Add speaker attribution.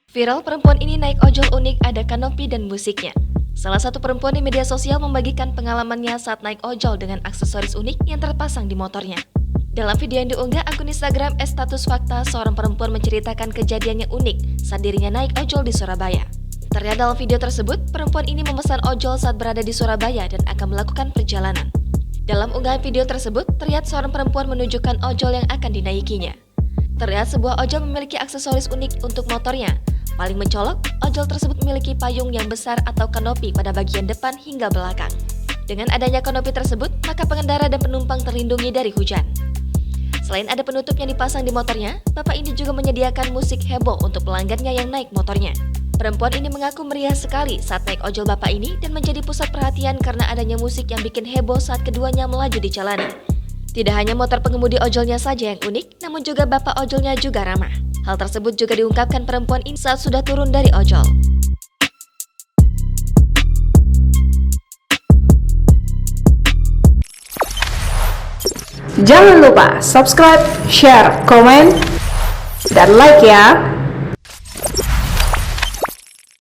Speaker 1: Viral perempuan ini naik ojol unik, ada kanopi dan musiknya. Salah satu perempuan di media sosial membagikan pengalamannya saat naik ojol dengan aksesoris unik yang terpasang di motornya. Dalam video yang diunggah akun Instagram @statusfakta, seorang perempuan menceritakan kejadiannya unik saat dirinya naik ojol di Surabaya. Terlihat dalam video tersebut, perempuan ini memesan ojol saat berada di Surabaya dan akan melakukan perjalanan. Dalam unggahan video tersebut, terlihat seorang perempuan menunjukkan ojol yang akan dinaikinya. Terlihat sebuah ojol memiliki aksesoris unik untuk motornya. Paling mencolok, ojol tersebut memiliki payung yang besar atau kanopi pada bagian depan hingga belakang. Dengan adanya kanopi tersebut, maka pengendara dan penumpang terlindungi dari hujan. Selain ada penutup yang dipasang di motornya, bapak ini juga menyediakan musik heboh untuk pelanggannya yang naik motornya. Perempuan ini mengaku meriah sekali saat naik ojol bapak ini dan menjadi pusat perhatian karena adanya musik yang bikin heboh saat keduanya melaju di jalanan. Tidak hanya motor pengemudi ojolnya saja yang unik, namun juga bapak ojolnya juga ramah. Hal tersebut juga diungkapkan perempuan ini saat sudah turun dari ojol.
Speaker 2: Jangan lupa subscribe, share, komen, dan like ya!